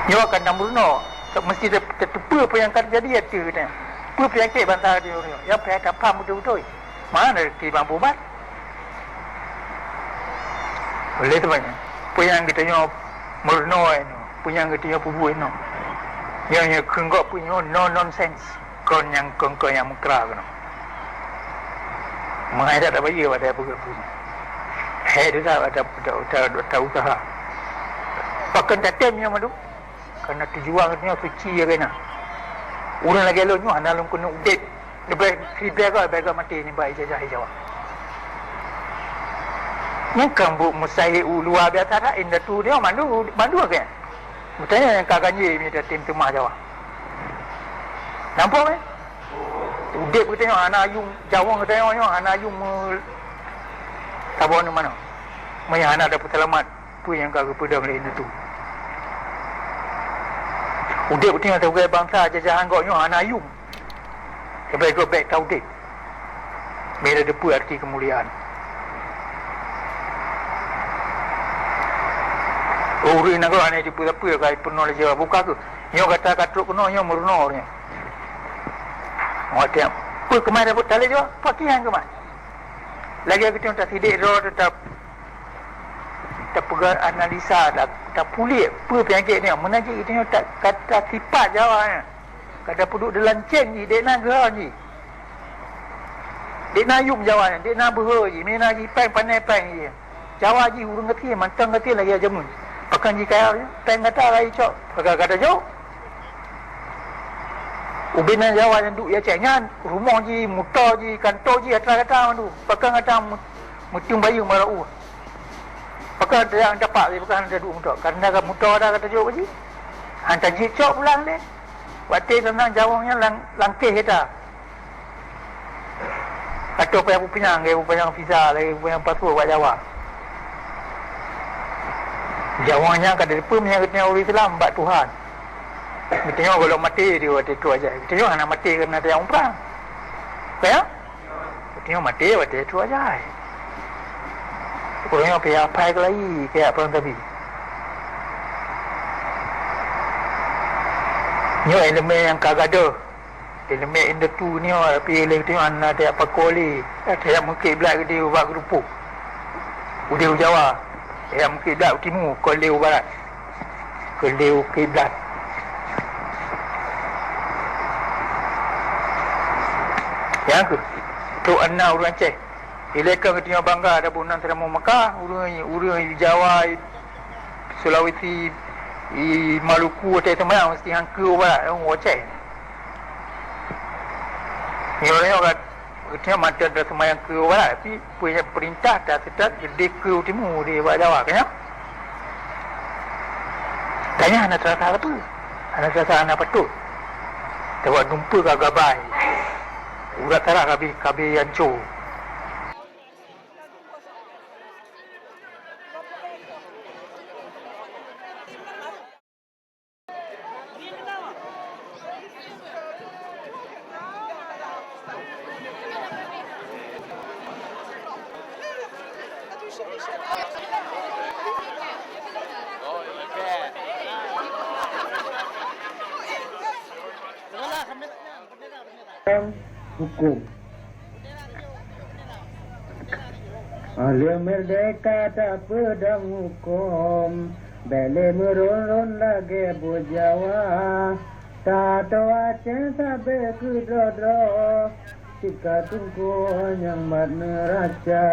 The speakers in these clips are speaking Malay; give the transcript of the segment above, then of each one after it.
nyawa kan namurno mesti tertupu apa yang akan terjadi itu ni apa penyakit bantah dia ni yang payah tak faham betul-betul mana rezeki mampu ubat boleh tu banyak apa yang kita nyawa murno ni apa yang kita nyawa pubu ni yang kenggok punya no nonsense kon yang mengkera kan mengajar tak bagi pada apa punya dia ada usaha pakai tatem yang madu karena tujuan katanya suci ya kena orang lagi lo nyu analum kena udit lebih kribe ga mati ni baik saja jawab yang kambu musai luar biasa dah inda tu dia mandu kan mutanya yang kaganye ni dah tim temah jawab nampak kan udit katanya anak ayung jawang katanya anak ayung tabon mana maya anak dapat selamat tu yang kagak pedang lain tu udik betul atau gaya bangsa jajahan kau nyoh anak ayung sampai kau baik tahu dek mereka depu arti kemuliaan orang nak kau aneh depu apa kau penuh le jawab buka tu nyoh kata katruk penuh nyoh murno ni macam apa kemana dapat tali jawab pakian kemana lagi kita tak sidik roh tetap pegang analisa tak pulih apa penyakit ni menajik kita tak kata sifat jawabnya kata puduk dalam ceng ni dek nak gerah ni dek nak yum jawabnya dek nak berha je mana je peng pandai je jawab je urung ngerti mantang ngerti lagi aja mun pakan je kaya peng kata lagi cok pakai kata jauh ubinan jawab yang duk ya cengan rumah je muta je kantor je atas kata tu pakan kata mutung bayu marau pakai dia yang dapat dia bukan ada duk muta karena kan muta dah kata jauh je hantar je cok pulang deh waktu tentang jawabnya langkeh kita kata payah punyang ke punyang visa lagi punyang pasport buat jawab jawabnya kata depa menyangkutnya orang Islam buat Tuhan kita tengok kalau mati dia waktu tu aja kita tengok anak mati kerana ada yang umrah kaya kita tengok mati waktu tu aja orang yang payah apa lagi kayak perang tapi ni elemen yang kagak ada elemen in the two ni tapi elemen tengok anak ada apa koli ada yang mungkin belak dia buat gerupuk udah Jawa yang mungkin belak timur koli barat koli kiblat yang tu anak orang Aceh Ileka ketika bangga ada bunan terima Mekah urang Jawa Sulawesi Maluku atau tempat mesti hangka barat orang Aceh ni orang ketika mata ada semayang ke barat tapi punya perintah dah sedap gede ke timur di Jawa kan tanya anak terasa apa anak terasa anak betul tawak dumpa ke gabai urat tarak kabi hancur hukum. Alia merdeka tak pedang hukum, bele merun lagi bujawa, tak tahu Aceh sampai ke drodro, jika tunggu yang mat neraca,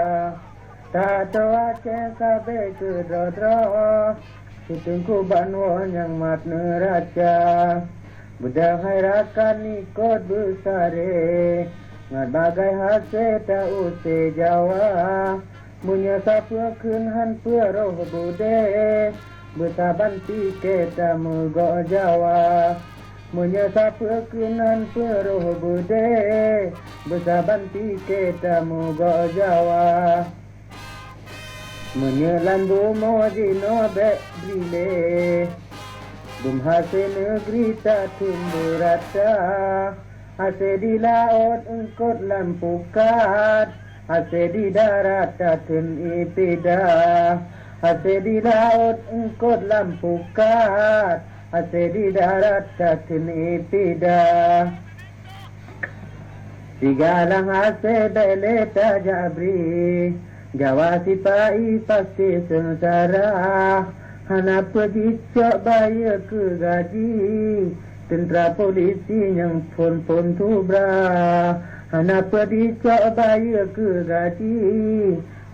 tak tahu Aceh sampai ke drodro, tunggu banwo yang mat neraca. Budak hairakan ikut besare ngat bagai hasil tak usai Jawa munya sapukeun han roh bude betaban kita mugo Jawa munya sapukeun han roh bude betaban kita mugo Jawa munya landu mojino be brile Bum hasil negeri tak tumbuh rata Hasil di laut engkut lampukat Hasil di darat tak ipida Hasil di laut engkut lampukat ase di darat tatin ipida Sigalang ase bele tajabri Jawa sipai pasti sengsara Hana pergi cok bayar ke gaji Tentera polisi yang pun tubra Hana pergi cok bayar ke gaji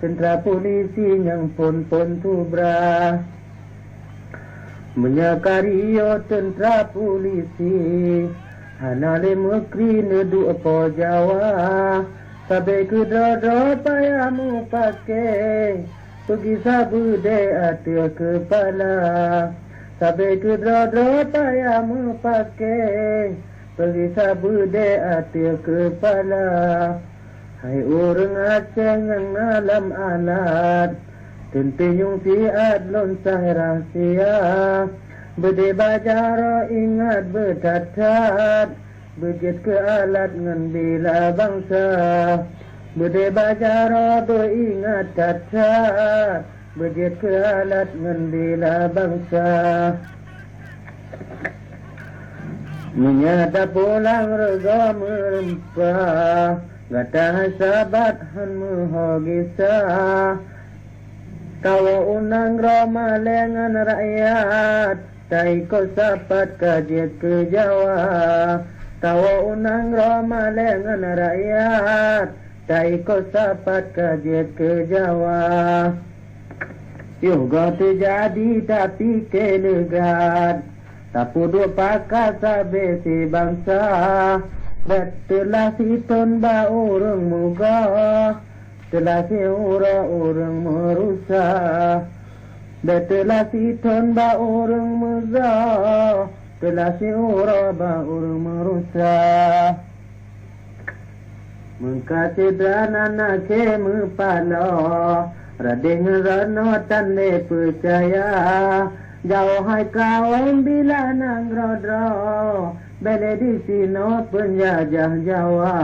Tentera polisi yang pun tubra Menyakario tentera polisi Hana le mekri nedu apa Jawa Sampai ke dodo payamu pakai Pergi sabu de atur kepala Sampai ke dodo payamu pakai Pergi sabu de atur kepala Hai orang Aceh yang alam alat Tentunyung siat lonsah rahsia Bede bajar ingat bertatat Berjet ke alat ngan bila bangsa Bede bajar beringat tatat Berjet ke alat ngan bila bangsa Menyata pulang rega merempah Gata sahabat han muhogisah Tawa unang roma lengan rakyat Taiko sapat kajet ke Jawa Tawa unang roma lengan rakyat Taiko sapat kajet ke Jawa Yoga terjadi tapi kelegat Tapu dua pakar sabe si bangsa Telah si ton ba orang muga Telah si orang merusak Telah si ton ba orang muga Telah si ba orang merusak Mengkasidan anak ke mepala Rading rano tanda percaya Jauh hai kawan bila nang rodro Bele di sino penjajah Jawa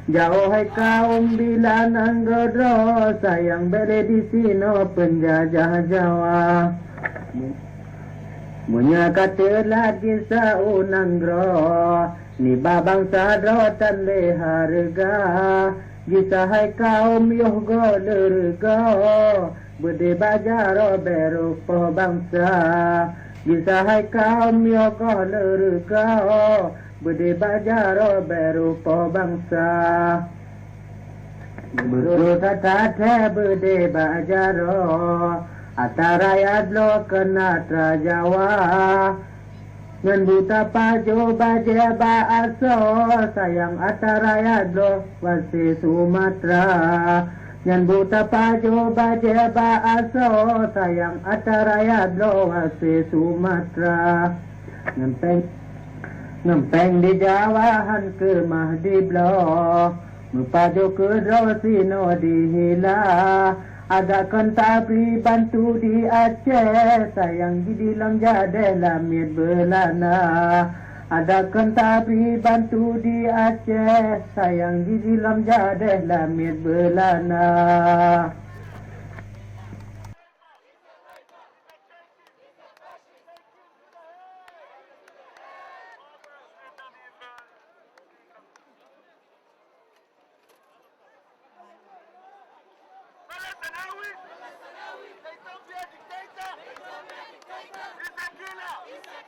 Jauh hai kaum bila nang rodro Sayang bele di sino penjajah Jawa Munya kata lagi sa unang gro Ni babang sadro tanda harga Jisa hai kaum yoh go lerga Bede bajaro berupa bangsa Jisa hai kaum yoh go lerga Bede bajaro berupa bangsa Berupa tata bede bajaro Atarayat lo kena Jawa Ngan buta pajo baja ba aso Sayang atarayat lo wasi Sumatera Ngan buta pajo baja ba aso Sayang atarayat lo wasi Sumatera Ngempeng di Jawa han ke Mahdi blo Mupajo ke Rosino di Hila Ada kentabri bantu di Aceh Sayang di dalam jade lamit belana Ada kentabri bantu di Aceh Sayang di dalam jade lamit belana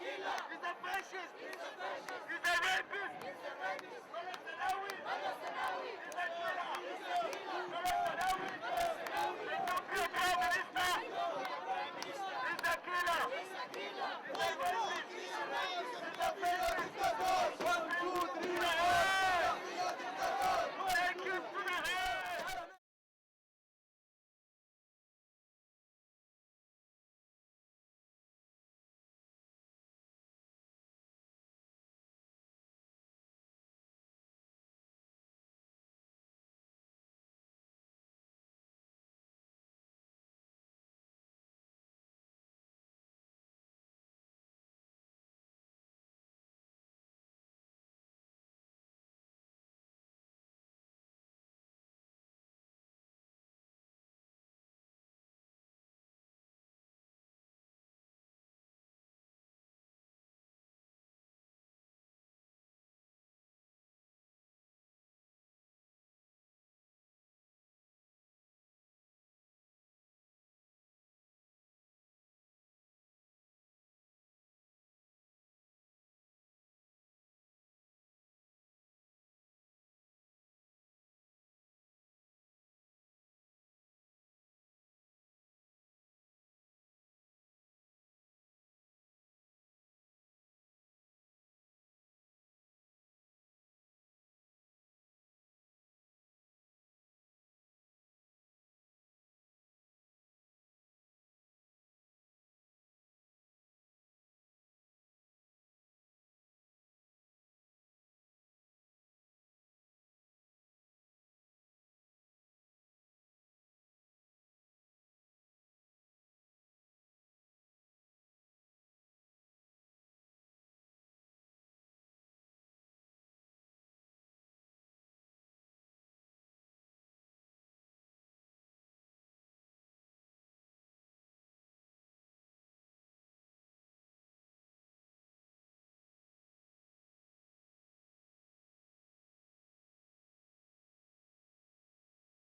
He's a fascist!